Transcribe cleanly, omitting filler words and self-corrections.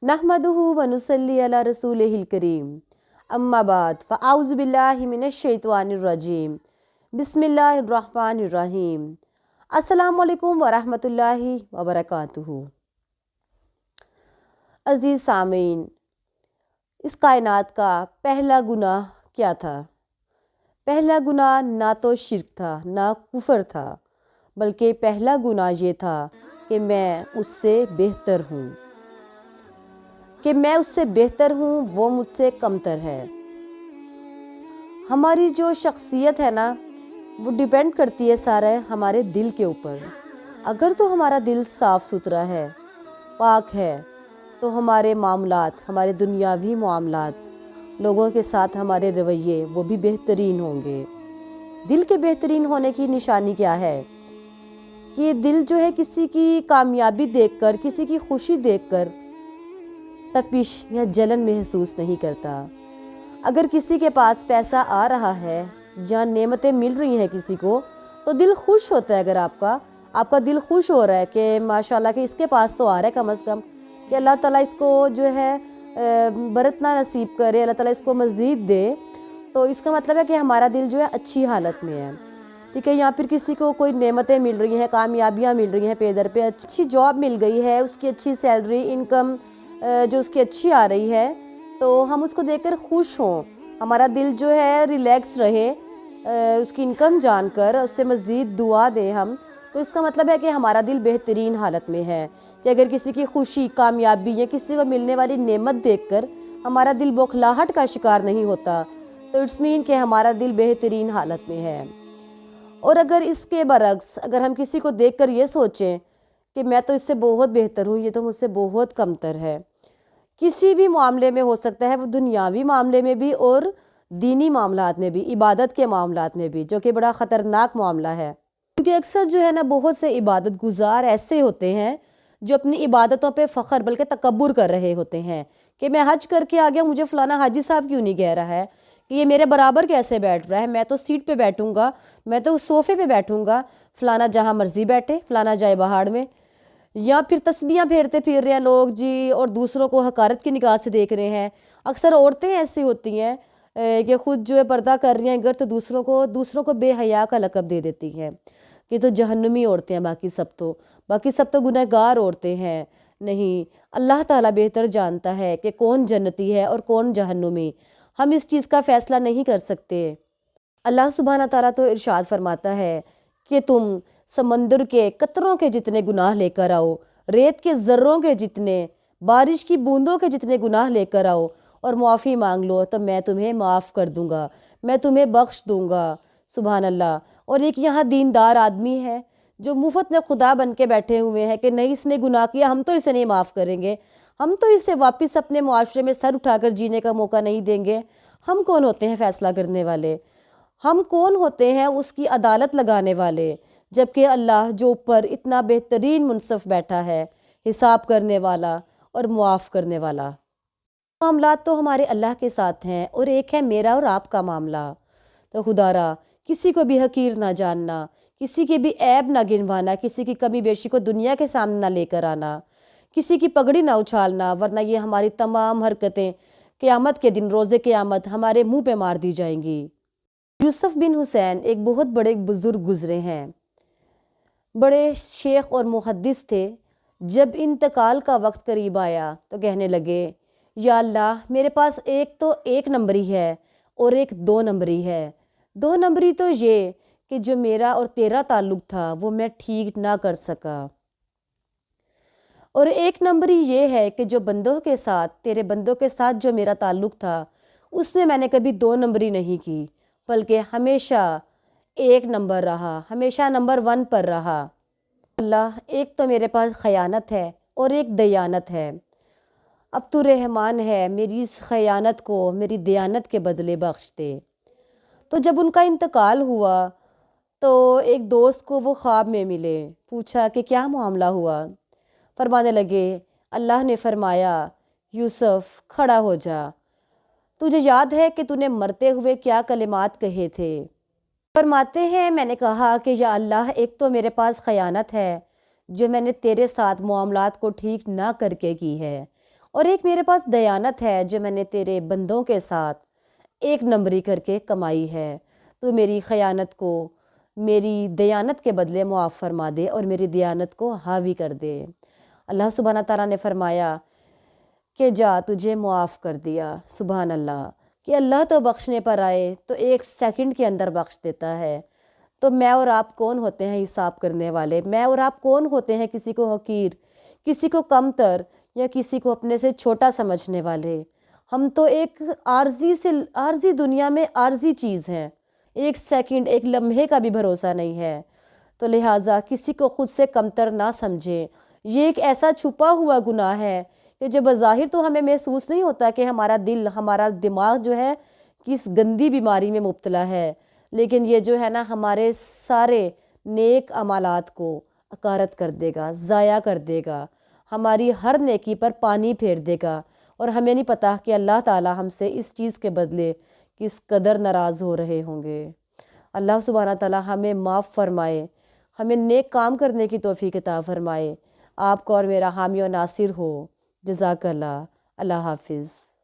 नहमदुहु व नुसल्ली अला रसूलिहिल करीम अम्मा बाद फ़अऊज़ु बिल्लाहि मिनश शैतानिर रजीम बिस्मिल्लाहिर रहमानिर रहीम अस्सलामु अलैकुम व रहमतुल्लाहि व बरकातुहू। अज़ीज़ सामीन, इस कायनात का पहला गुनाह क्या था? पहला गुनाह ना तो शिर्क था ना कुफर था, बल्कि पहला गुनाह ये था कि मैं उससे बेहतर हूँ, वो मुझसे कमतर है। हमारी जो शख्सियत है ना, वो डिपेंड करती है सारा हमारे दिल के ऊपर। अगर तो हमारा दिल साफ़ सुथरा है, पाक है, तो हमारे मामलात, हमारे दुनियावी मामलात, लोगों के साथ हमारे रवैये वो भी बेहतरीन होंगे। दिल के बेहतरीन होने की निशानी क्या है कि दिल जो है किसी की कामयाबी देखकर, किसी की खुशी देखकर तपिश या जलन महसूस नहीं करता। अगर किसी के पास पैसा आ रहा है या नेमतें मिल रही हैं किसी को, तो दिल खुश होता है। अगर आपका दिल खुश हो रहा है कि माशाल्लाह कि इसके पास तो आ रहा है कम से कम, कि अल्लाह ताला इसको जो है बरतना नसीब करे, अल्लाह ताला इसको मज़ीद दे, तो इसका मतलब है कि हमारा दिल जो है अच्छी हालत में है। ठीक है, या फिर किसी को कोई नेमतें मिल रही हैं, कामयाबियाँ मिल रही हैं, पे दर पे अच्छी जॉब मिल गई है, उसकी अच्छी सैलरी, इनकम जो उसकी अच्छी आ रही है, तो हम उसको देखकर खुश हों, हमारा दिल जो है रिलैक्स रहे उसकी इनकम जानकर, उससे मज़ीद दुआ दें हम, तो इसका मतलब है कि हमारा दिल बेहतरीन हालत में है। कि अगर किसी की खुशी, कामयाबी या किसी को मिलने वाली नेमत देखकर हमारा दिल बौखलाहट का शिकार नहीं होता, तो इट्स मीन कि हमारा दिल बेहतरीन हालत में है। और अगर इसके बरक्स, अगर हम किसी को देखकर ये सोचें कि मैं तो इससे बहुत बेहतर हूँ, ये तो मुझसे बहुत कमतर है, किसी भी मामले में हो सकता है, वो दुनियावी मामले में भी और दीनी मामलात में भी, इबादत के मामलात में भी, जो कि बड़ा ख़तरनाक मामला है। क्योंकि अक्सर जो है ना, बहुत से इबादत गुजार ऐसे होते हैं जो अपनी इबादतों पे फ़ख्र बल्कि तकब्बुर कर रहे होते हैं कि मैं हज करके आ गया, मुझे फ़लाना हाजी साहब क्यों नहीं कह रहा है कि ये मेरे बराबर कैसे बैठ रहा है, मैं तो सीट पे बैठूंगा, मैं तो सोफ़े पे बैठूंगा, फ़लाना जहाँ मर्ज़ी बैठे, फ़लाना जाए बहाड़ में। या फिर तस्बीहां फेरते फिर रहे हैं लोग जी, और दूसरों को हकारत की निगाह से देख रहे हैं। अक्सर औरतें ऐसी होती हैं कि ख़ुद जो है पर्दा कर रही हैं अगर, तो दूसरों को बेहया का लक़ब दे देती हैं कि तो जहन्नुमी औरतें हैं, बाकी सब तो गुनहगार औरतें हैं। नहीं, अल्लाह ताला बेहतर जानता है कि कौन जन्नती है और कौन जहन्नुमी। हम इस चीज़ का फ़ैसला नहीं कर सकते। अल्लाह सुब्हाना ताला तो इरशाद फरमाता है कि तुम समंदर के कतरों के जितने गुनाह लेकर आओ, रेत के ज़र्रों के जितने, बारिश की बूंदों के जितने गुनाह लेकर आओ और मुआफ़ी मांग लो, तो मैं तुम्हें माफ़ कर दूँगा, मैं तुम्हें बख्श दूँगा। सुभान अल्लाह। और एक यहाँ दीनदार आदमी है जो मुफ्त में खुदा बन के बैठे हुए हैं कि नहीं, इसने गुनाह किया, हम तो इसे नहीं माफ़ करेंगे, हम तो इसे वापस अपने मुआशरे में सर उठाकर जीने का मौका नहीं देंगे। हम कौन होते हैं फ़ैसला करने वाले? हम कौन होते हैं उसकी अदालत लगाने वाले? जबकि अल्लाह जो ऊपर इतना बेहतरीन मुनसफ़ बैठा है, हिसाब करने वाला और मुआफ़ करने वाला। मामलात तो हमारे अल्लाह के साथ हैं और एक है मेरा और आपका मामला। तो खुदारा किसी को भी हकीर ना जानना, किसी के भी ऐब ना गिनवाना, किसी की कमी बेशी को दुनिया के सामने ना लेकर आना, किसी की पगड़ी ना उछालना, वरना ये हमारी तमाम हरकतें क़यामत के दिन, रोज़े क़यामत, हमारे मुँह पे मार दी जाएंगी। यूसुफ बिन हुसैन एक बहुत बड़े बुज़ुर्ग गुज़रे हैं, बड़े शेख और मुहद्दिस थे। जब इंतकाल का वक्त करीब आया तो कहने लगे, या अल्लाह, मेरे पास एक तो 1 नंबरी है और एक 2 नंबरी है। 2 नंबरी तो ये कि जो मेरा और तेरा ताल्लुक़ था वो मैं ठीक ना कर सका, और 1 नंबरी ये है कि जो बंदों के साथ, तेरे बंदों के साथ जो मेरा ताल्लुक़ था उसमें मैंने कभी 2 नंबरी नहीं की, बल्कि हमेशा 1 नंबर रहा, हमेशा नंबर 1 पर रहा। अल्लाह, एक तो मेरे पास ख़यानत है और एक दयानत है, अब तू रहमान है, मेरी इस ख़यानत को मेरी दयानत के बदले बख्श दे। तो जब उनका इंतकाल हुआ तो एक दोस्त को वो ख्वाब में मिले, पूछा कि क्या मामला हुआ? फरमाने लगे, अल्लाह ने फरमाया, यूसुफ खड़ा हो जा, तुझे याद है कि तूने मरते हुए क्या कलिमात कहे थे? फरमाते हैं, मैंने कहा कि या अल्लाह, एक तो मेरे पास ख़यानत है जो मैंने तेरे साथ मामलात को ठीक ना करके की है, اور ایک میرے پاس دیانت ہے جو میں نے تیرے بندوں کے ساتھ ایک نمبری کر کے کمائی ہے، تو میری خیانت کو میری دیانت کے بدلے معاف فرما دے اور میری دیانت کو حاوی کر دے۔ اللہ سبحانہ تعالیٰ نے فرمایا کہ جا تجھے معاف کر دیا۔ سبحان اللہ، کہ اللہ تو بخشنے پر آئے تو 1 سیکنڈ کے اندر بخش دیتا ہے۔ تو میں اور آپ کون ہوتے ہیں حساب کرنے والے؟ میں اور آپ کون ہوتے ہیں کسی کو حقیر، کسی کو کمتر یا کسی کو اپنے سے چھوٹا سمجھنے والے؟ ہم تو ایک عارضی دنیا میں عارضی چیز ہیں، 1 سیکنڈ 1 لمحے کا بھی بھروسہ نہیں ہے۔ تو لہٰذا کسی کو خود سے کمتر نہ سمجھیں۔ یہ ایک ایسا چھپا ہوا گناہ ہے کہ جو بظاہر تو ہمیں محسوس نہیں ہوتا کہ ہمارا دل، ہمارا دماغ جو ہے کس گندی بیماری میں مبتلا ہے، لیکن یہ جو ہے نا ہمارے سارے نیک عمالات کو اکارت کر دے گا، ضائع کر دے گا، ہماری ہر نیکی پر پانی پھیر دے گا، اور ہمیں نہیں پتہ کہ اللہ تعالیٰ ہم سے اس چیز کے بدلے کس قدر ناراض ہو رہے ہوں گے۔ اللہ سبحانہ تعالیٰ ہمیں معاف فرمائے، ہمیں نیک کام کرنے کی توفیق عطا فرمائے۔ آپ کو اور میرا حامی و ناصر ہو۔ جزاک اللہ۔ اللہ حافظ۔